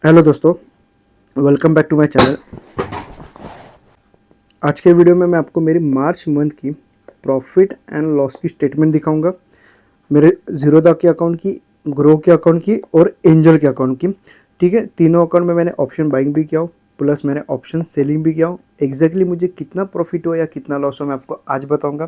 Hello दोस्तों, welcome back to my channel. आज के वीडियो में मैं आपको मेरी मार्च मंथ की प्रॉफिट एंड लॉस की स्टेटमेंट दिखाऊंगा। मेरे जीरोधा के अकाउंट की, ग्रो के अकाउंट की और एंजल के अकाउंट की। ठीक है, तीनों अकाउंट में मैंने ऑप्शन बाइंग भी किया हो, प्लस मैंने ऑप्शन सेलिंग भी किया हो। एग्जैक्टली मुझे कितना प्रॉफिट हुआ या कितना लॉस हुआ मैं आपको आज बताऊँगा।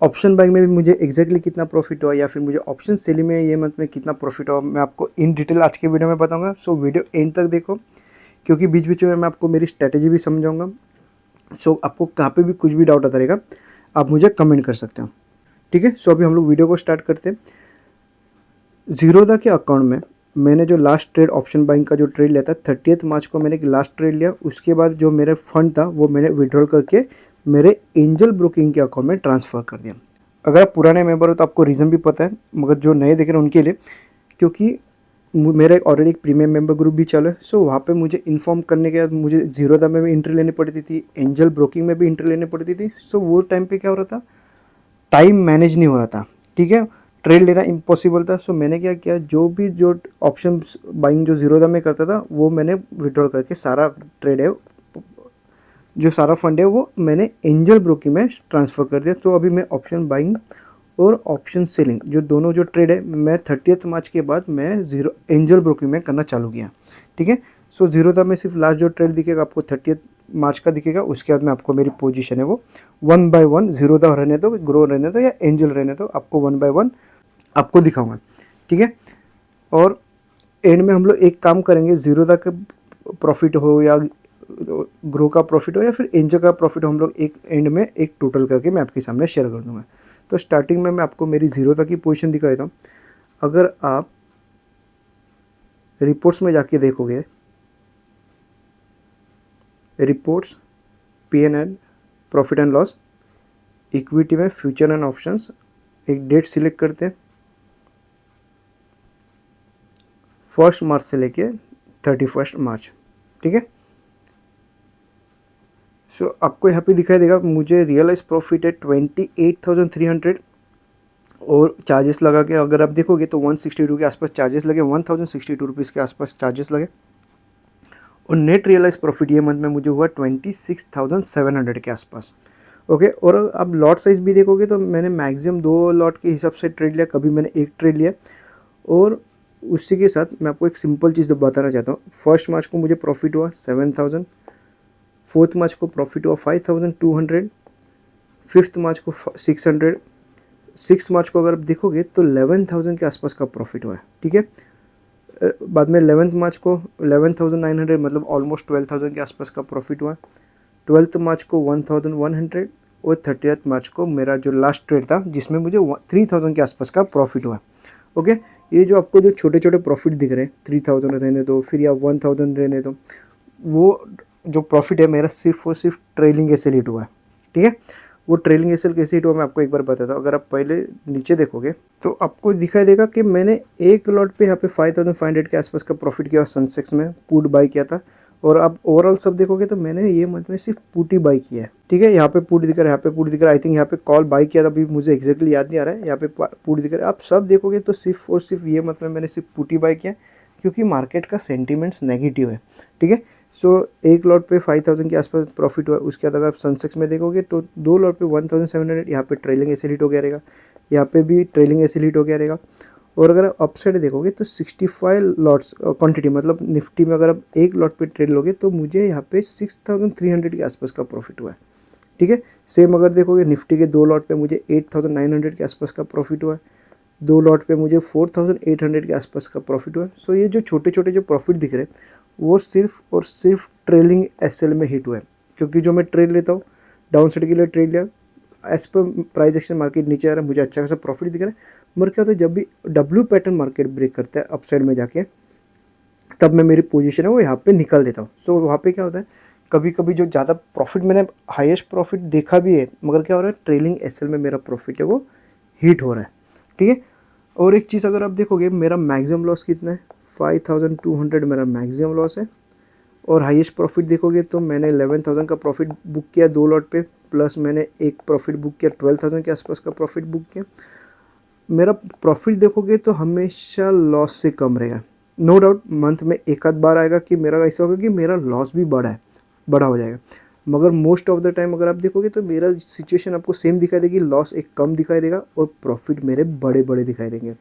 ऑप्शन बाइंग में भी मुझे एग्जैक्टली कितना प्रॉफिट हुआ या फिर मुझे ऑप्शन सेलिंग में ये मंथ में कितना प्रॉफिट हुआ मैं आपको इन डिटेल आज के वीडियो में बताऊँगा। सो वीडियो एंड तक देखो, क्योंकि बीच बीच में मैं आपको मेरी स्ट्रैटेजी भी समझाऊंगा। सो आपको कहाँ पे भी कुछ भी डाउट आता रहेगा, आप मुझे कमेंट कर सकते हो। ठीक है, सो अभी हम लोग वीडियो को स्टार्ट करते हैं। जीरोधा के अकाउंट में मैंने जो लास्ट ट्रेड ऑप्शन बाइंग का जो ट्रेड लिया था 30 मार्च को, मैंने एक लास्ट ट्रेड लिया। उसके बाद जो मेरे फंड था वो मैंने विड्रॉल करके मेरे एंजल ब्रोकिंग के अकाउंट में ट्रांसफ़र कर दिया। अगर आप पुराने मेंबर हो तो आपको रीज़न भी पता है, मगर जो नए देख रहे हैं उनके लिए, क्योंकि मेरा ऑलरेडी एक प्रीमियम मेंबर ग्रुप भी चालू है। सो वहाँ पे मुझे इन्फॉर्म करने के बाद मुझे जीरोधा में भी एंट्री लेनी पड़ती थी, एंजल ब्रोकिंग में भी एंट्री लेनी पड़ती थी। सो वो टाइम पे क्या हो रहा था, टाइम मैनेज नहीं हो रहा था। ठीक है, ट्रेड लेना इम्पॉसिबल था। सो मैंने क्या किया, जो ऑप्शन बाइंग जो जीरोधा में करता था वो मैंने विड्रॉल करके सारा ट्रेड है, जो सारा फंड है वो मैंने एंजल ब्रोकिंग में ट्रांसफ़र कर दिया। तो अभी मैं ऑप्शन बाइंग और ऑप्शन सेलिंग जो दोनों जो ट्रेड है मैं 30 मार्च के बाद मैं जीरो एंजल ब्रोकिंग में करना चालू किया। ठीक है, सो जीरोधा में सिर्फ लास्ट जो ट्रेड दिखेगा आपको 30 मार्च का दिखेगा। उसके बाद में आपको मेरी पोजीशन है वो 1 बाय 1, जीरोधा रहने दो, ग्रो रहने दो या एंजल रहने दो, आपको 1 बाय 1 आपको दिखाऊंगा। ठीक है, और एंड में हम लोग एक काम करेंगे, जीरोधा का प्रॉफिट हो या ग्रो का प्रॉफिट हो या फिर एंजल का प्रॉफिट हो, हम लोग एक एंड में एक टोटल करके मैं आपके सामने शेयर कर दूंगा। तो स्टार्टिंग में मैं आपको मेरी जीरोधा की पोजीशन दिखा देता हूँ। अगर आप रिपोर्ट्स में जाके देखोगे, reports, P&L, profit and loss, equity में फ्यूचर एंड ऑप्शंस, एक डेट सिलेक्ट करते हैं 1 मार्च से लेके 31 मार्च। ठीक है, सो आपको यहाँ पे दिखाई देगा मुझे रियलाइज प्रॉफिट है 28,300 और चार्जेस लगा के अगर आप देखोगे तो 162 के आसपास चार्जेस लगे, 1062 रुपीज़ के आसपास चार्जेस लगे। और नेट रियलाइज प्रॉफिट ये मंथ में मुझे हुआ 26,700 के आसपास। ओके, और अब लॉट साइज़ भी देखोगे तो मैंने मैक्सिमम 2 लॉट के हिसाब से ट्रेड लिया, कभी मैंने एक ट्रेड लिया। और उसी के साथ मैं आपको एक सिंपल चीज़ बताना चाहता हूँ। 1 मार्च को मुझे प्रॉफिट हुआ 7,000, 4 मार्च को प्रॉफिट हुआ 5,200, 5 मार्च को 600, 6 मार्च को अगर आप देखोगे तो 11,000 के आसपास का प्रॉफिट हुआ है। ठीक है, बाद में 11 मार्च को 11,900, मतलब ऑलमोस्ट 12,000 के आसपास का प्रॉफिट हुआ। 12 मार्च को 1,100 और 30 मार्च को मेरा जो लास्ट ट्रेड था जिसमें मुझे 3,000 के आसपास का प्रॉफिट हुआ। ओके, ये जो आपको जो छोटे छोटे प्रॉफिट दिख रहे हैं, 3,000 रहने दो फिर या 1,000 रहने दो, वो जो प्रॉफिट है मेरा सिर्फ और सिर्फ ट्रेलिंग एसेल हिट हुआ है। ठीक है, वो ट्रेलिंग एसेल कैसे हिट हुआ मैं आपको एक बार बताता हूँ। अगर आप पहले नीचे देखोगे तो आपको दिखाई देगा कि मैंने एक लॉट पे यहाँ पे 5,500 के आसपास का प्रॉफिट किया, सनसेक्स में पुट बाई किया था। और आप ओवरऑल सब देखोगे तो मैंने ये मंथ में सिर्फ पुट ही बाई किया है। ठीक है, यहाँ पे पुट दिख रहा है, यहाँ पे पुट दिख रहा है, आई थिंक यहाँ पे कॉल बाई किया था, अभी मुझे एक्जैक्टली याद नहीं आ रहा है। यहाँ पे पुट दिख रहा है, आप सब देखोगे तो सिर्फ और सिर्फ ये मंथ में मैंने सिर्फ पुट ही बाई किया, क्योंकि मार्केट का सेंटीमेंट्स नेगेटिव है। ठीक है, सो एक लॉट पे 5,000 के आसपास प्रॉफिट हुआ। उसके बाद अगर आप सनसेक्स में देखोगे तो 2 लॉट पे 1,700, यहाँ पे ट्रेलिंग एसेल हिट हो गया रहेगा, यहाँ पे भी ट्रेलिंग एसेल हिट हो गया रहेगा। और अगर आप अपसाइड देखोगे तो 65 लॉट्स क्वांटिटी, मतलब निफ्टी में अगर आप एक लॉट पे ट्रेड लोगे तो मुझे यहाँ पे 6,300 के आसपास का प्रॉफिट हुआ है। ठीक है, सेम अगर देखोगे निफ्टी के 2 लॉट पे मुझे 8,900 के आसपास का प्रॉफिट हुआ है, 2 लॉट पे मुझे 4,800 के आसपास का प्रॉफिट हुआ है। सो ये जो छोटे छोटे जो प्रॉफिट दिख रहे हैं वो सिर्फ और सिर्फ ट्रेलिंग एसएल में हिट हुआ है, क्योंकि जो मैं ट्रेड लेता हूँ डाउन साइड के लिए ट्रेड लिया, as per price action market नीचे आ रहा है, मुझे अच्छा खासा प्रॉफिट दिख रहा है। मगर क्या होता है, जब भी डब्ल्यू पैटर्न मार्केट ब्रेक करता है अपसाइड में जाके, तब मैं मेरी पोजीशन है वो यहाँ पे निकाल देता हूँ। सो वहाँ पे क्या होता है, कभी कभी जो ज़्यादा प्रॉफिट मैंने हाईएस्ट प्रॉफिट देखा भी है, मगर क्या हो रहा है ट्रेलिंग एसएल में मेरा प्रॉफिट है वो हिट हो रहा है। ठीक है, और एक चीज़ अगर आप देखोगे मेरा मैक्सिमम लॉस कितना है, 5,200 मेरा मैक्सिमम लॉस है। और हाईएस्ट प्रॉफिट देखोगे तो मैंने 11,000 का प्रॉफिट बुक किया 2 लॉट पे, प्लस मैंने एक प्रॉफिट बुक किया 12,000 के आसपास का प्रॉफिट बुक किया। मेरा प्रॉफिट देखोगे तो हमेशा लॉस से कम रहेगा। नो डाउट मंथ में एक आध बार आएगा कि मेरा ऐसा होगा कि मेरा लॉस भी बड़ा हो जाएगा, मगर मोस्ट ऑफ द टाइम अगर आप देखोगे तो मेरा सिचुएशन आपको सेम दिखाई देगी, लॉस एक कम दिखाई देगा और प्रॉफिट मेरे बड़े बड़े दिखाई देंगे।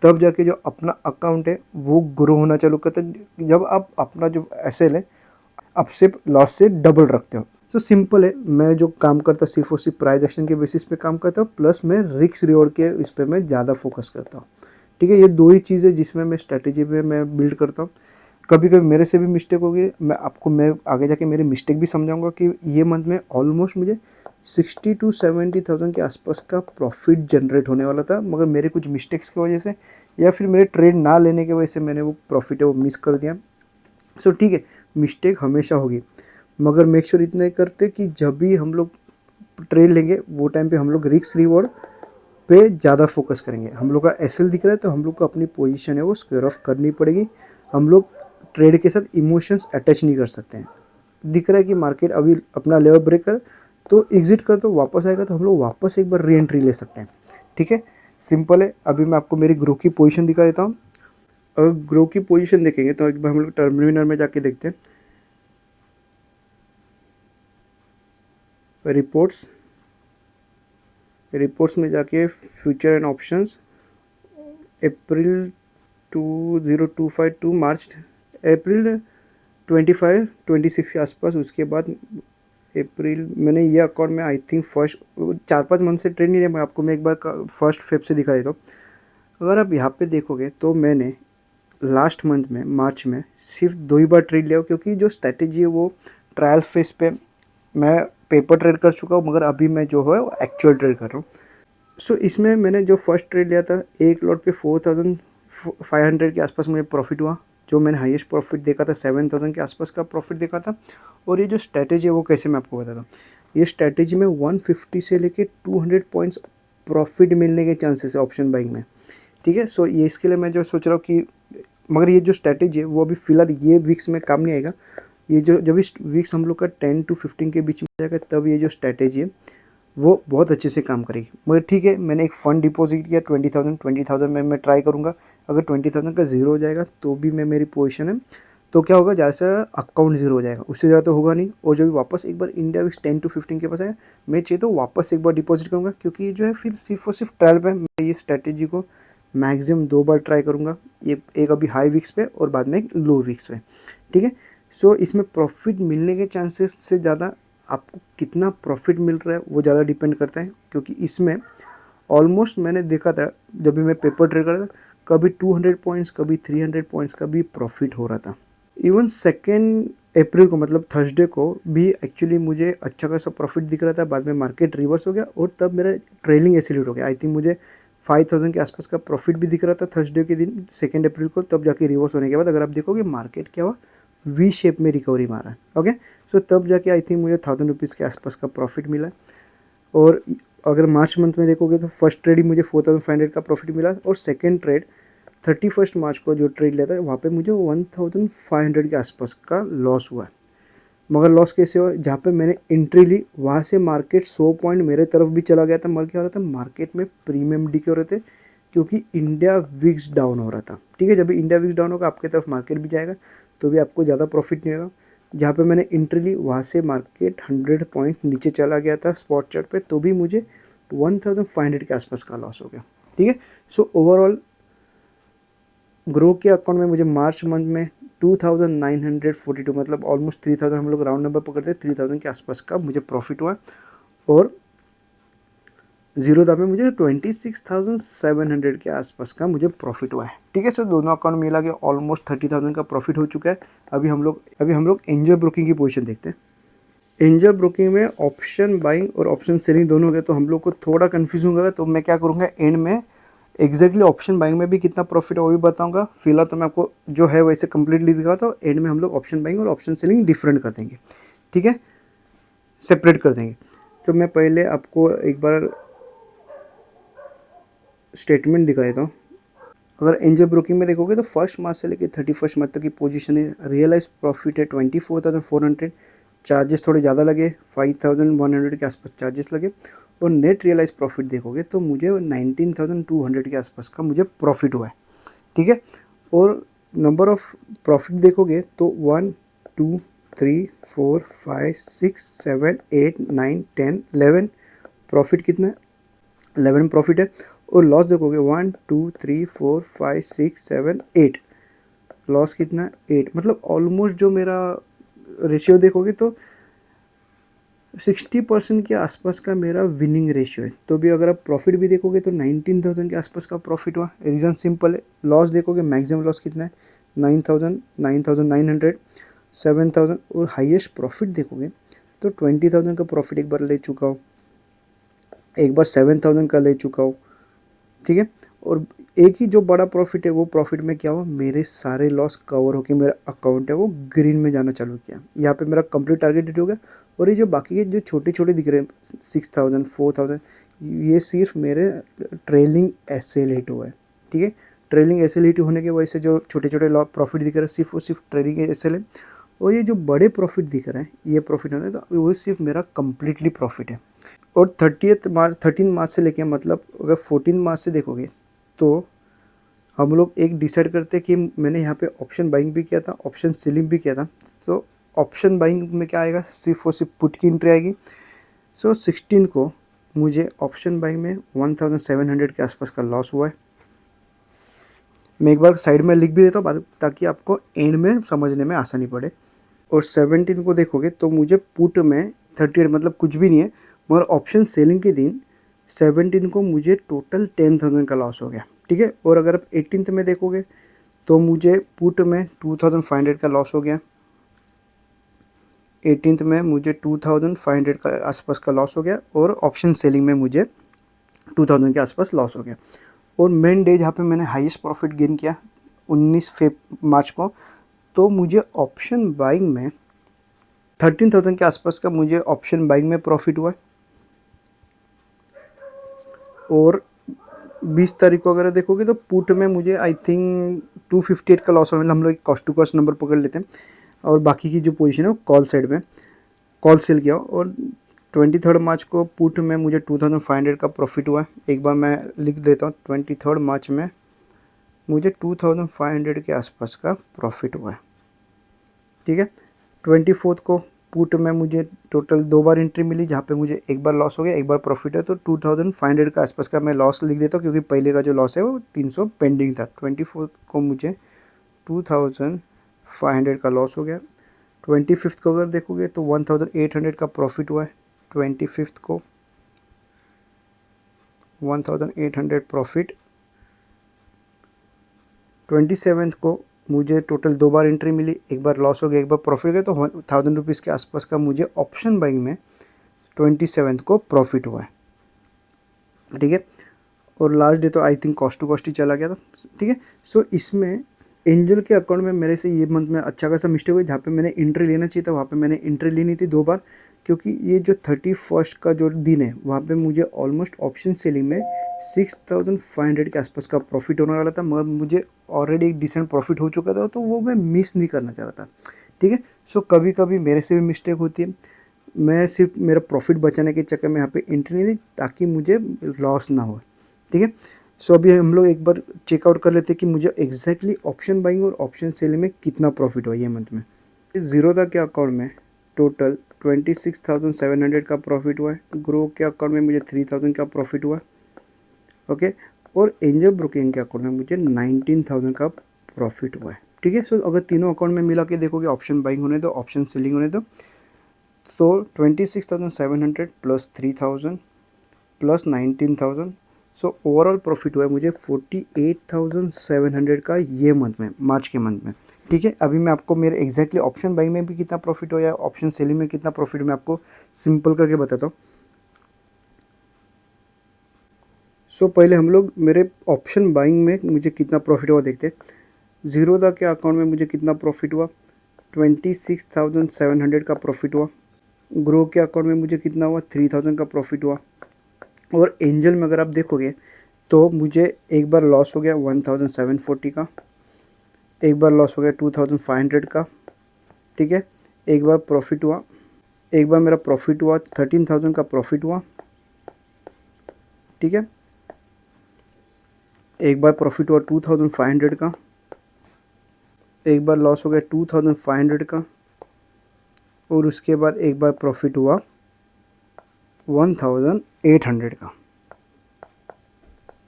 तब जाके जो अपना अकाउंट है वो ग्रो होना चालू करता है, जब आप अपना जो एसएल है आप सिर्फ लॉस से डबल रखते हो। तो सिंपल है, मैं जो काम करता सिर्फ और सिर्फ प्राइस एक्शन के बेसिस पे काम करता हूँ, प्लस मैं रिस्क रिवॉर्ड के इस पर मैं ज़्यादा फोकस करता हूँ। ठीक है, ये दो ही चीज़ें जिसमें मैं स्ट्रैटेजी में मैं बिल्ड करता हूँ। कभी कभी मेरे से भी मिस्टेक होगी, मैं आगे जाके मेरी मिस्टेक भी समझाऊंगा कि ये मंथ में ऑलमोस्ट मुझे 60 to 70 थाउजेंड के आसपास का प्रॉफिट जनरेट होने वाला था, मगर मेरे कुछ मिस्टेक्स की वजह से या फिर मेरे ट्रेड ना लेने की वजह से मैंने वो प्रॉफिट है वो मिस कर दिया। सो ठीक है, मिस्टेक हमेशा होगी, मगर मेक श्योर इतना ही करते कि जब भी हम लोग ट्रेड लेंगे वो टाइम पे हम लोग रिस्क रिवॉर्ड पे ज़्यादा फोकस करेंगे। हम लोग का एसएल दिख रहा है तो हम लोग को अपनी पोजीशन है वो स्क्वायर ऑफ करनी पड़ेगी। हम लोग ट्रेड के साथ इमोशंस अटैच नहीं कर सकते हैं। दिख रहा है कि मार्केट अभी अपना लेवल ब्रेक कर तो एग्जिट कर, तो वापस आएगा तो हम लोग वापस एक बार री एंट्री ले सकते हैं। ठीक है, सिंपल है। अभी मैं आपको मेरी ग्रो की पोजीशन दिखा देता हूँ। अगर ग्रो की पोजीशन देखेंगे तो एक बार हम लोग टर्मिनल में जाके देखते हैं, रिपोर्ट्स में जाके future and options April 2025 to March April 25-26 के आसपास। उसके बाद अप्रैल मैंने ये अकाउंट में आई थिंक फर्स्ट 4-5 मंथ से ट्रेड नहीं है, मैं आपको मैं एक बार फर्स्ट फेब से दिखा देता हूँ। अगर आप यहाँ पे देखोगे तो मैंने लास्ट मंथ में मार्च में सिर्फ 2 ही बार ट्रेड लिया, क्योंकि जो स्ट्रैटेजी है वो ट्रायल फेस पे मैं पेपर ट्रेड कर चुका हूँ, मगर अभी मैं जो है वो एक्चुअल ट्रेड कर रहा हूँ। सो इसमें मैंने जो फर्स्ट ट्रेड लिया था एक लॉट पे 4500 के आसपास मुझे प्रॉफिट हुआ। जो मैंने हाईएस्ट प्रॉफिट देखा था 7000 के आसपास का प्रॉफिट देखा था। और ये जो स्ट्रैटेजी है वो कैसे मैं आपको बताता हूँ। ये स्ट्रैटेजी में 150 से लेके 200 पॉइंट्स प्रॉफिट मिलने के चांसेस है ऑप्शन बाइंग में। ठीक है, सो ये इसके लिए मैं जो सोच रहा हूँ कि, मगर ये जो स्ट्रैटेजी है वो अभी फ़िलहाल ये वीक्स में काम नहीं आएगा। ये जो जब इस वीक्स हम लोग का 10 to 15 के बीच में जाएगा तब ये जो स्ट्रैटेजी है वो बहुत अच्छे से काम करेगी। मगर ठीक है, मैंने एक फ़ंड डिपॉजिट किया 20,000 में मैं ट्राई करूँगा। अगर 20,000 का ज़ीरो हो जाएगा तो भी मैं मेरी पोजीशन है तो क्या होगा, ज़्यादा से अकाउंट ज़ीरो हो जाएगा, उससे ज़्यादा तो होगा नहीं। और जब भी वापस एक बार इंडिया विक्स 10 to 15 के पास आएगा मैं चाहिए तो वापस एक बार डिपॉजिट करूँगा, क्योंकि ये जो है फिर सिर्फ और सिर्फ ट्रायल पे मैं ये स्ट्रैटेजी को मैक्सिमम 2 बार ट्राई करूँगा। ये एक अभी हाई विक्स पे और बाद में एक लो विक्स पे। ठीक है, सो इसमें प्रॉफिट मिलने के चांसेस से ज़्यादा आपको कितना प्रॉफिट मिल रहा है वो ज़्यादा डिपेंड करता है, क्योंकि इसमें ऑलमोस्ट मैंने देखा था जब भी मैं पेपर ट्रेड कर रहा था कभी 200 पॉइंट्स कभी 300 पॉइंट्स का भी प्रॉफिट हो रहा था। इवन 2 अप्रैल को मतलब थर्सडे को भी एक्चुअली मुझे अच्छा खासा प्रॉफिट दिख रहा था। बाद में मार्केट रिवर्स हो गया और तब मेरा ट्रेलिंग एसिलेट हो गया। आई थिंक मुझे 5000 के आसपास का प्रॉफिट भी दिख रहा था थर्सडे के दिन 2 अप्रैल को। तब जाके रिवर्स होने के बाद अगर आप देखोगे मार्केट क्या हुआ, वी शेप में रिकवरी मारा। ओके, सो तब जाके आई थिंक मुझे 1000 रुपीज़ के आसपास का प्रॉफिट मिला। और अगर मार्च मंथ में देखोगे तो फर्स्ट ट्रेड ही मुझे 4500 का प्रॉफिट मिला और सेकेंड ट्रेड 31 मार्च को जो ट्रेड लिया था वहाँ पे मुझे 1500 के आसपास का लॉस हुआ है। मगर लॉस कैसे हुआ, जहाँ पे मैंने एंट्री ली वहाँ से मार्केट 100 पॉइंट मेरे तरफ भी चला गया था। मगर क्या हो रहा था, मार्केट में प्रीमियम डीके हो रहे थे क्योंकि इंडिया विक्स डाउन हो रहा था। ठीक है, जब इंडिया विक्स डाउन होगा आपके तरफ मार्केट भी जाएगा तो भी आपको ज़्यादा प्रॉफिट नहीं होगा। जहाँ पे मैंने एंट्री ली वहाँ से मार्केट 100 पॉइंट नीचे चला गया था स्पॉट चार्ट पे, तो भी मुझे 1500 के आसपास का लॉस हो गया। ठीक है, सो ओवरऑल ग्रो के अकाउंट में मुझे मार्च मंथ में 2942 मतलब ऑलमोस्ट 3000, हम लोग राउंड नंबर पकड़ते हैं 3000 के आसपास का मुझे प्रॉफिट हुआ। और जीरो दाम में मुझे 26,700 के आसपास का मुझे प्रॉफिट हुआ है। ठीक है, सर दोनों अकाउंट मिला के ऑलमोस्ट 30,000 का प्रॉफिट हो चुका है। अभी हम लोग एंजल ब्रोकिंग की पोजीशन देखते हैं। एंजल ब्रोकिंग में ऑप्शन बाइंग और ऑप्शन सेलिंग दोनों हो गए तो हम लोग को थोड़ा कन्फ्यूजन होगा। तो मैं क्या करूँगा, एंड में एग्जैक्टली ऑप्शन बाइंग में भी कितना प्रॉफिट है वो भी बताऊंगा। फिलहाल तो मैं आपको जो है वैसे कंप्लीटली दिखाता हूँ। एंड में हम लोग ऑप्शन बाइंग और ऑप्शन सेलिंग डिफरेंट कर देंगे। ठीक है, सेपरेट कर देंगे। तो मैं पहले आपको एक बार स्टेटमेंट दिखा देता हूँ। अगर एंजल ब्रोकिंग में देखोगे तो फर्स्ट मार्च से लेकर 31 मार्च तक की पोजीशन है। रियलाइज प्रॉफिट है 24,400। चार्जेस थोड़े ज़्यादा लगे, 5,100 के आसपास चार्जेस लगे। और नेट रियलाइज प्रॉफिट देखोगे तो मुझे 19,200 के आसपास का मुझे प्रॉफिट हुआ है। ठीक है, और नंबर ऑफ प्रॉफिट देखोगे तो 1 2 3 4 5 6 7 8 9 10 11 प्रॉफिट कितना है, 11 प्रॉफिट है। और लॉस देखोगे 1 2 3 4 5 6 7 8, लॉस कितना है 8। मतलब ऑलमोस्ट जो मेरा रेशियो देखोगे तो 60% के आसपास का मेरा विनिंग रेशियो है। तो भी अगर आप प्रॉफिट भी देखोगे तो 19,000 के आसपास का प्रॉफिट हुआ। रीज़न सिंपल है। लॉस देखोगे मैक्सिमम लॉस कितना है 9,000, 9,900, 7,000। और हाईएस्ट प्रॉफिट देखोगे तो 20,000 का प्रॉफिट एक बार ले चुका हूँ, एक बार 7,000 का ले चुका हूँ, ठीक है। और एक ही जो बड़ा प्रॉफिट है वो प्रॉफिट में क्या हुआ, मेरे सारे लॉस कवर होके मेरा अकाउंट है वो ग्रीन में जाना चालू किया। यहाँ पे मेरा कंप्लीट टारगेट हिट हो गया। और ये जो बाकी के जो छोटे छोटे दिख रहे हैं 6,000 4,000, ये सिर्फ मेरे ट्रेलिंग एसएल हिट हुआ है, ठीक है। ट्रेलिंग एसएल हिट होने की वजह से जो छोटे छोटे लॉ प्रॉफिट दिख रहे हैं सिर्फ और सिर्फ ट्रेलिंग एसएल है। और ये जो बड़े प्रॉफिट दिख रहे हैं ये प्रॉफिट होता है तो वो सिर्फ मेरा कंप्लीटली प्रॉफिट है। और 13 मार्च से लेके मतलब अगर 14 मार्च से देखोगे तो हम लोग एक डिसाइड करते हैं कि मैंने यहाँ पे ऑप्शन बाइंग भी किया था, ऑप्शन सेलिंग भी किया था। तो ऑप्शन बाइंग में क्या आएगा, सिर्फ और सिर्फ पुट की एंट्री आएगी। सो 16 को मुझे ऑप्शन बाइंग में 1,700 के आसपास का लॉस हुआ है। मैं एक बार साइड में लिख भी देता हूँ ताकि आपको एंड में समझने में आसानी पड़े। और 17 को देखोगे तो मुझे पुट में 38 मतलब कुछ भी नहीं है, मगर ऑप्शन सेलिंग के दिन 17 को मुझे टोटल 10,000 का लॉस हो गया, ठीक है। और अगर आप 18 में देखोगे तो मुझे पुट में 2,500 का लॉस हो गया। 18 में मुझे 2,500 का आसपास का लॉस हो गया। और ऑप्शन सेलिंग में मुझे 2,000 के आसपास लॉस हो गया। और मेन डे जहाँ पे मैंने हाईएस्ट प्रॉफिट गेन किया 19 मार्च को, तो मुझे ऑप्शन बाइंग में 13,000 के आसपास का मुझे ऑप्शन बाइंग में प्रॉफिट हुआ है। और 20 तारीख को अगर देखोगे तो पुट में मुझे आई थिंक 258 का लॉस हुआ। मतलब हम लोग कॉस्ट टू कॉस्ट नंबर पकड़ लेते हैं और बाकी की जो पोजीशन है वो कॉल साइड में कॉल सेल किया। और 23 मार्च को पुट में मुझे 2,500 का प्रॉफिट हुआ। एक बार मैं लिख देता हूँ, 23 मार्च में मुझे 2,500 के आसपास का प्रॉफिट हुआ है, ठीक है। 24 को पुट में मुझे टोटल 2 बार एंट्री मिली जहाँ पे मुझे एक बार लॉस हो गया, एक बार प्रॉफिट है। तो 2,500 का आसपास का मैं लॉस लिख देता हूँ क्योंकि पहले का जो लॉस है वो 300 पेंडिंग था। 24 को मुझे 2,500 का लॉस हो गया। 25 को अगर देखोगे तो 1,800 का प्रॉफिट हुआ है। 25 को 1,800 प्रॉफिट। 27 को मुझे टोटल 2 बार एंट्री मिली, एक बार लॉस हो गया, एक बार प्रॉफिट हो गया। तो 1,000 रुपीज़ के आसपास का मुझे ऑप्शन बाइंग में 27 को प्रॉफिट हुआ है, ठीक है। और लास्ट डे तो I think cost to cost ही चला गया था, ठीक है। सो इसमें एंजल के अकाउंट में मेरे से ये मंथ में अच्छा खासा मिस्टेक हुई। जहाँ पे मैंने एंट्री लेना चाहिए था वहाँ पे मैंने एंट्री लेनी थी 2 बार, क्योंकि ये जो 31 का जो दिन है वहाँ पे मुझे ऑलमोस्ट ऑप्शन सेलिंग में 6,500 के आसपास का प्रॉफिट होने वाला था, मगर मुझे ऑलरेडी एक डिसेंट प्रॉफिट हो चुका था तो वो मैं मिस नहीं करना चाह रहा था, ठीक है। सो कभी कभी मेरे से भी मिस्टेक होती है। मैं सिर्फ मेरा प्रॉफिट बचाने के चक्कर में यहाँ पे एंट्री नहीं दी ताकि मुझे लॉस ना हो, ठीक है। सो अभी हम लोग एक बार चेकआउट कर लेते हैं कि मुझे एग्जैक्टली ऑप्शन बाइंग और ऑप्शन सेलिंग में कितना प्रॉफिट हुआ ये मंथ में। ज़ीरोधा के अकाउंट में टोटल 26,700 का प्रॉफिट हुआ है। ग्रो के अकाउंट में मुझे 3,000 का प्रॉफिट हुआ, ओके। और एंजल ब्रोकिंग के अकाउंट में मुझे 19,000 का प्रॉफिट हुआ है, ठीक है। सो अगर तीनों अकाउंट में मिला के देखोगे, ऑप्शन बाइंग होने दो, ऑप्शन सेलिंग होने दो, तो 26,700 plus 3,000 plus 19,000, so overall profit हुआ है मुझे 48,700 का ये मंथ में, मार्च के मंथ में, ठीक है। अभी मैं आपको मेरे एग्जैक्टली ऑप्शन बाइंग में भी कितना प्रॉफिट हुआ है, ऑप्शन सेलिंग में कितना प्रॉफिट, मैं आपको सिंपल करके बताता हूँ। सो पहले हम लोग मेरे ऑप्शन बाइंग में मुझे कितना प्रॉफिट हुआ देखते हैं। ज़ीरोधा के अकाउंट में मुझे कितना प्रॉफिट हुआ, 26,700 का प्रॉफिट हुआ। ग्रो के अकाउंट में मुझे कितना हुआ, 3,000 का प्रॉफिट हुआ। और एंजल में अगर आप देखोगे तो मुझे एक बार लॉस हो गया 1,740 का, एक बार लॉस हो गया 2,500 का, ठीक है। एक बार प्रॉफिट हुआ, एक बार मेरा प्रॉफिट हुआ 13,000 का प्रॉफिट हुआ, ठीक है। एक बार प्रॉफिट हुआ 2,500 का, एक बार लॉस हो गया 2500 का, और उसके बाद एक बार प्रॉफिट हुआ 1800 का,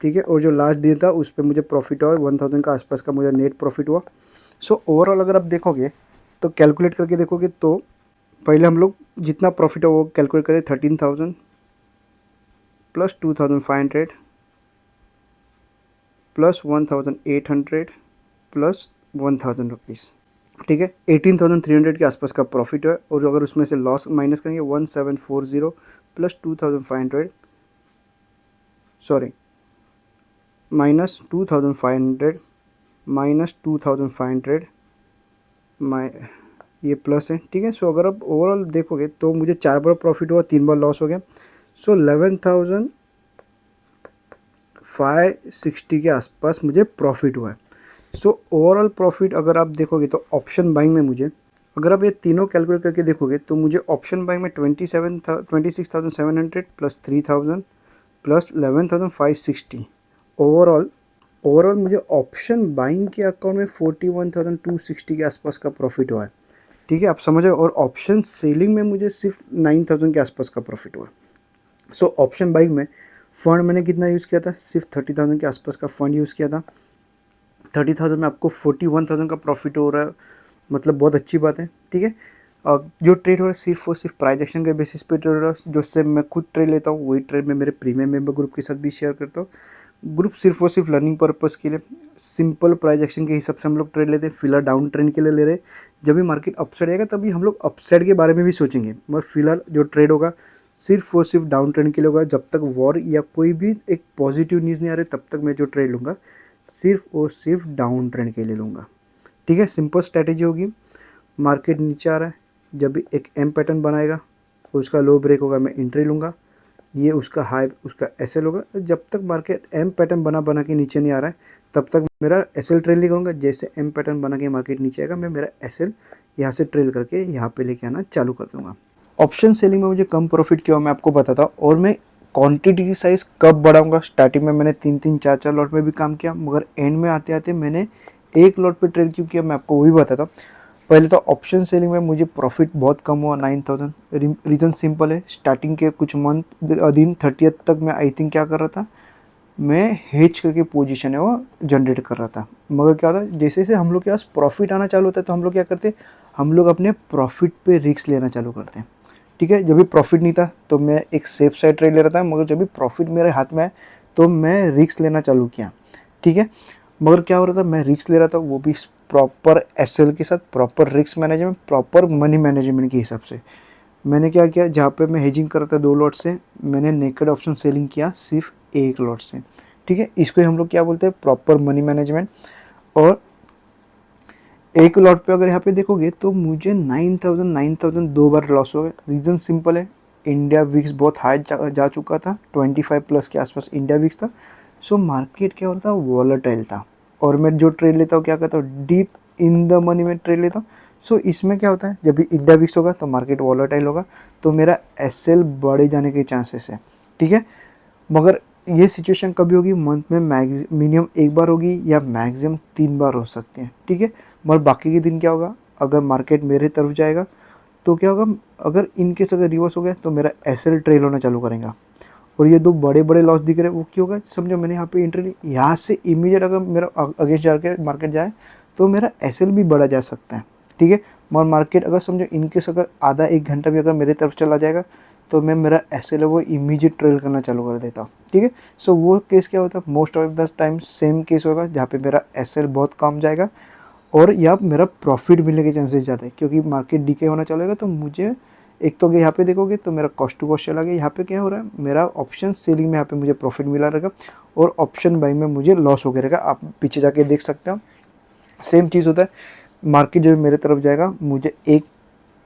ठीक है। और जो लास्ट डे था उस पर मुझे प्रॉफिट हुआ 1000 का आसपास का मुझे नेट प्रॉफिट हुआ। सो ओवरऑल अगर आप देखोगे तो कैलकुलेट करके देखोगे तो पहले हम लोग जितना प्रॉफिट है वो कैलकुलेट करें, 13,000 प्लस 2500 प्लस 1800 प्लस 1000 रुपीज़, ठीक है। 18,300 के आसपास का प्रॉफिट है। और अगर उसमें से लॉस माइनस करेंगे 1740 प्लस 2500, सॉरी माइनस 2500 माइनस 2500 माइ ये प्लस है, ठीक है। सो अगर आप ओवरऑल देखोगे तो मुझे 4 बार प्रॉफिट हुआ, 3 बार लॉस हो गया। सो 11,560 के आसपास मुझे प्रॉफिट हुआ है। सो ओवरऑल प्रॉफिट अगर आप देखोगे तो ऑप्शन बाइंग में मुझे, अगर आप ये तीनों कैलकुलेट करके देखोगे तो मुझे ऑप्शन बाइंग में 26,700 प्लस 3,000 प्लस 11,560 ओवरऑल मुझे ऑप्शन बाइंग के अकाउंट में 41,260 के आसपास का प्रॉफिट हुआ है, ठीक है, आप समझ रहे हो। और ऑप्शन सेलिंग में मुझे सिर्फ 9,000 के आसपास का प्रॉफिट हुआ। सो ऑप्शन बाइंग में फंड मैंने कितना यूज़ किया था, सिर्फ 30,000 के आसपास का फंड यूज़ किया था। 30,000 में आपको 41,000 का प्रॉफिट हो रहा है, मतलब बहुत अच्छी बात है, ठीक है। और जो ट्रेड हो रहा है सिर्फ और सिर्फ प्राइस एक्शन के बेसिस पे ट्रेड हो रहा है, जो से मैं खुद ट्रेड लेता हूँ, वही ट्रेड मैं मेरे प्रीमियम मेंबर ग्रुप के साथ भी शेयर करता हूँ। ग्रुप सिर्फ और सिर्फ लर्निंग पर्पज़ के लिए, सिंपल प्राइस एक्शन के हिसाब से हम लोग ट्रेड लेते हैं। फिलहाल डाउन ट्रेंड के लिए ले रहे हैं, जब भी मार्केट अपसाइड आएगा तभी हम लोग अपसाइड के बारे में भी सोचेंगे, मगर फिलहाल जो ट्रेड होगा सिर्फ और सिर्फ डाउन ट्रेंड के लिए होगा। जब तक वॉर या कोई भी एक पॉजिटिव न्यूज़ नहीं आ रही तब तक मैं जो ट्रेड लूँगा सिर्फ और सिर्फ डाउन ट्रेंड के लिए लूँगा, ठीक है। सिंपल स्ट्रैटेजी होगी, मार्केट नीचे आ रहा है, जब भी एक एम पैटर्न बनाएगा उसका लो ब्रेक होगा मैं एंट्री लूँगा, ये उसका हाई उसका एसएल होगा। जब तक मार्केट एम पैटर्न बना के नीचे नहीं आ रहा है तब तक मेरा एसएल ट्रेल नहीं करूँगा। जैसे एम पैटर्न बना के मार्केट नीचे आएगा मैं मेरा एसएल यहाँ से ट्रेल करके यहाँ पे लेके आना चालू कर दूँगा। ऑप्शन सेलिंग में मुझे कम प्रॉफिट क्यों मैं आपको बताता हूँ, और मैं क्वांटिटी की साइज़ कब बढ़ाऊँगा। स्टार्टिंग में मैंने 3-3 4-4 लॉट में भी काम किया, मगर एंड में आते आते मैंने एक लॉट पे ट्रेड क्यों किया मैं आपको वही बताता हूँ। पहले तो ऑप्शन सेलिंग में मुझे प्रॉफिट बहुत कम हुआ 9,000। रीज़न सिंपल है, स्टार्टिंग के कुछ मंथ दिन 30th तक मैं आई थिंक क्या कर रहा था, मैं हेज करके पोजीशन है वो जनरेट कर रहा था। मगर क्या होता है जैसे जैसे हम लोग के पास प्रॉफिट आना चालू होता है तो हम लोग क्या करते हैं, हम लोग अपने प्रॉफिट पे रिस्क लेना चालू करते हैं, ठीक है। जब भी प्रॉफिट नहीं था तो मैं एक सेफ साइड ट्रेड ले रहा था, मगर जब भी प्रॉफिट मेरे हाथ में आए तो मैं रिस्क लेना चालू किया, ठीक है। मगर क्या हो रहा था, मैं रिस्क ले रहा था वो भी प्रॉपर एसएल के साथ, proper risk management, proper money management के हिसाब से। मैंने क्या किया, जहाँ पे मैं हेजिंग कर रहा था 2 लॉट से, मैंने नेकेड ऑप्शन सेलिंग किया सिर्फ 1 लॉट से, ठीक है। इसको हम लोग क्या बोलते हैं, प्रॉपर मनी मैनेजमेंट। और एक लॉट पे अगर यहाँ पे देखोगे तो मुझे 9,000 2 बार लॉस हो गया। रीज़न सिंपल है, इंडिया विक्स बहुत हाई जा चुका था, 25 प्लस के आसपास इंडिया विक्स था। सो मार्केट क्या होता था, वॉलेटाइल था। और मैं जो ट्रेड लेता हूँ क्या करता हूँ, डीप इन द मनी में ट्रेड लेता हूँ। सो इसमें क्या होता है, जब भी इंडिया विक्स होगा तो मार्केट वॉलेटाइल होगा, तो मेरा एसएल बढ़े जाने के चांसेस है, ठीक है। मगर ये सिचुएशन कभी होगी, मंथ में मिनिमम 1 बार होगी या मैक्सिमम 3 बार हो सकती है, ठीक है। मगर बाकी के दिन क्या होगा, अगर मार्केट मेरे तरफ जाएगा तो क्या होगा, अगर इनकेस अगर रिवर्स हो गया तो मेरा एसएल ट्रेल होना चालू करेगा। और ये 2 बड़े बड़े लॉस दिख रहे हैं वो क्यों होगा, समझो मैंने यहाँ पे एंट्री ली, यहाँ से इमीडिएट अगर मेरा अगेंस्ट जाके मार्केट जाए तो मेरा एसएल भी बढ़ा जा सकता है, ठीक है। मगर मार्केट अगर समझो इनकेस अगर आधा 1 घंटा भी अगर मेरे तरफ चला जाएगा तो मैं मेरा एसएल है वो इमीडिएट ट्रेल करना चालू कर देता हूँ, ठीक है। सो वो केस क्या होता है, most of the time same case होगा जहाँ पे मेरा एसएल बहुत कम जाएगा और या मेरा प्रॉफिट मिलने के चांसेस ज़्यादा है, क्योंकि मार्केट डीके होना चलेगा। तो मुझे एक तो यहाँ पे देखोगे तो मेरा कॉस्ट टू कॉस्ट चला गया, यहाँ पे क्या हो रहा है, मेरा ऑप्शन सेलिंग में यहाँ पे मुझे प्रॉफिट मिला रहेगा और ऑप्शन बाइंग में मुझे लॉस हो गया रहेगा। आप पीछे जाके देख सकते हो सेम चीज़ होता है। मार्केट जब मेरे तरफ जाएगा मुझे एक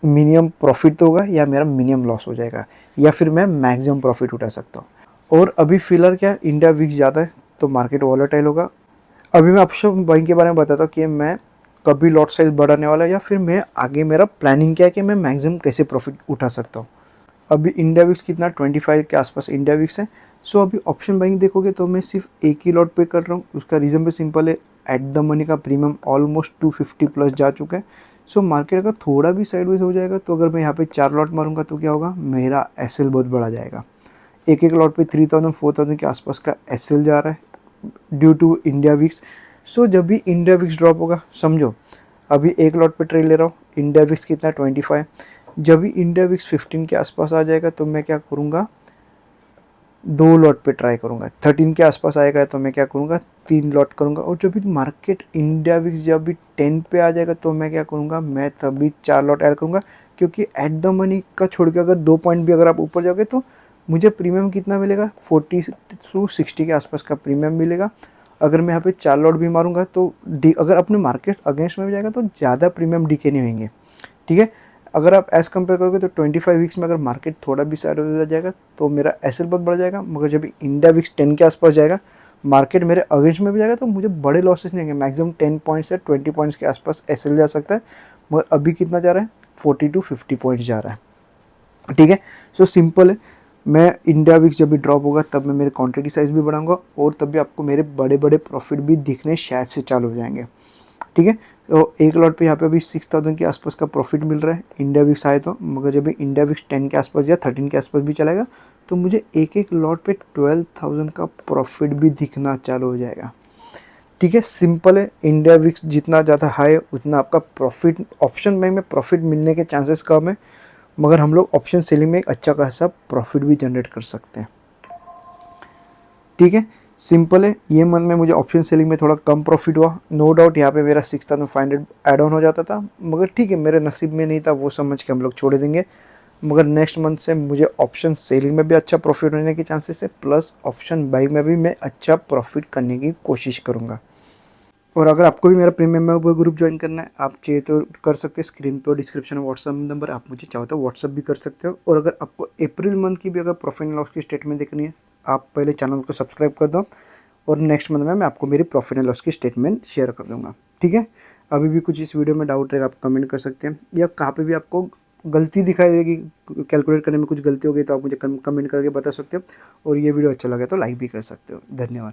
मिनिमम प्रॉफिट तो होगा या मेरा मिनिमम लॉस हो जाएगा, या फिर मैं मैक्सिमम प्रॉफिट उठा सकता हूँ। और अभी फिलहाल क्या इंडिया वीक ज़्यादा है तो मार्केट वॉलेटाइल होगा। अभी मैं ऑप्शन बाइंग के बारे में बताता हूँ कि मैं कभी लॉट साइज बढ़ाने वाला है या फिर मैं आगे मेरा प्लानिंग क्या है कि मैं मैक्सिमम कैसे प्रॉफिट उठा सकता हूँ। अभी इंडिया विक्स कितना 25 के आसपास इंडिया विक्स है। सो अभी ऑप्शन बाइंग देखोगे तो मैं सिर्फ एक ही लॉट पे कर रहा हूँ। उसका रीज़न भी सिंपल है, एट द मनी का प्रीमियम ऑलमोस्ट 250 प्लस जा चुका है। सो मार्केट अगर थोड़ा भी साइडवेज हो जाएगा तो अगर मैं यहाँ पे 4 लॉट मारूंगा तो क्या होगा, मेरा एसएल बहुत बढ़ा जाएगा। एक एक लॉट पे 3000 4000 के आसपास का एसएल जा रहा है ड्यू टू इंडिया विक्स। सो जब भी इंडिया विक्स ड्रॉप होगा, समझो अभी एक लॉट पे ट्रेड ले रहा हूँ, इंडिया विक्स कितना 25, जब भी इंडिया विक्स 15 के आसपास आ जाएगा तो मैं क्या करूँगा, 2 लॉट पे ट्राई करूँगा। 13 के आसपास आएगा तो मैं क्या करूँगा, 3 लॉट करूँगा। और जब भी मार्केट इंडिया विक्स जब भी 10 पे आ जाएगा तो मैं क्या करूँगा, मैं तभी 4 लॉट ऐड करूँगा। क्योंकि एट द मनी का छोड़ के अगर 2 पॉइंट भी अगर आप ऊपर जाओगे तो मुझे प्रीमियम कितना मिलेगा, 40 टू 60 के आसपास का प्रीमियम मिलेगा। अगर मैं यहाँ पे 4 लॉट भी मारूंगा तो अगर अपने मार्केट अगेंस्ट में भी जाएगा तो ज़्यादा प्रीमियम डीके नहीं होंगे, ठीक है। अगर आप एज कंपेयर करोगे तो 25 वीक्स में अगर मार्केट थोड़ा भी साइड हो जाएगा तो मेरा एसएल बहुत बढ़ जाएगा। मगर जब इंडिया विक्स 10 के आसपास जाएगा, मार्केट मेरे अगेंस्ट में भी जाएगा तो मुझे बड़े लॉसेस नहीं होंगे। मैक्सिमम 10 पॉइंट्स से 20 पॉइंट्स के आसपास एसएल जा सकता है। मगर अभी कितना जा रहा है, 40 टू 50 पॉइंट्स जा रहा है, ठीक है। सो सिंपल है, मैं इंडिया विक्स जब भी ड्रॉप होगा तब मैं मेरे क्वांटिटी साइज भी बढ़ाऊंगा और तब भी आपको मेरे बड़े बड़े प्रॉफिट भी दिखने शायद से चालू हो जाएंगे, ठीक है। तो एक लॉट पे यहाँ पे अभी 6000 के आसपास का प्रॉफिट मिल रहा है इंडिया विक्स आए तो। मगर जब भी इंडिया विक्स 10 के आसपास या 13 के आसपास भी चलेगा तो मुझे एक एक लॉट पे 12,000 का प्रॉफिट भी दिखना चालू हो जाएगा, ठीक है। सिंपल है, इंडिया विक्स जितना ज़्यादा हाई है उतना आपका प्रॉफिट, ऑप्शन में प्रॉफिट मिलने के चांसेस कम है। मगर हम लोग ऑप्शन सेलिंग में एक अच्छा खासा प्रॉफिट भी जनरेट कर सकते हैं, ठीक है। सिंपल है, ये मंथ में मुझे ऑप्शन सेलिंग में थोड़ा कम प्रॉफिट हुआ, नो डाउट यहाँ पे मेरा 6500 एड ऑन हो जाता था। मगर ठीक है, मेरे नसीब में नहीं था, वो समझ के हम लोग छोड़ देंगे। मगर नेक्स्ट मंथ से मुझे ऑप्शन सेलिंग में भी अच्छा प्रॉफिट होने के चांसेस है, प्लस ऑप्शन बाई में भी मैं अच्छा प्रॉफिट करने की कोशिश करूँगा। और अगर आपको भी मेरा प्रीमियम मेंबर ग्रुप ज्वाइन करना है, आप चाहिए तो कर सकते हैं। स्क्रीन पे और डिस्क्रिप्शन में व्हाट्सअप नंबर, आप मुझे चाहो तो व्हाट्सअप भी कर सकते हो। और अगर आपको अप्रैल मंथ की भी अगर प्रॉफिट एंड लॉस की स्टेटमेंट देखनी है, आप पहले चैनल को सब्सक्राइब कर दो और नेक्स्ट मंथ में मैं आपको मेरी प्रॉफिट एंड लॉस की स्टेटमेंट शेयर कर दूँगा, ठीक है। अभी भी कुछ इस वीडियो में डाउट रहेगा आप कमेंट कर सकते हैं, या कहाँ पर भी आपको गलती दिखाई देगी, कैलकुलेट करने में कुछ गलती हो गई तो आप मुझे कमेंट करके बता सकते हो। और ये वीडियो अच्छा लगे तो लाइक भी कर सकते हो। धन्यवाद।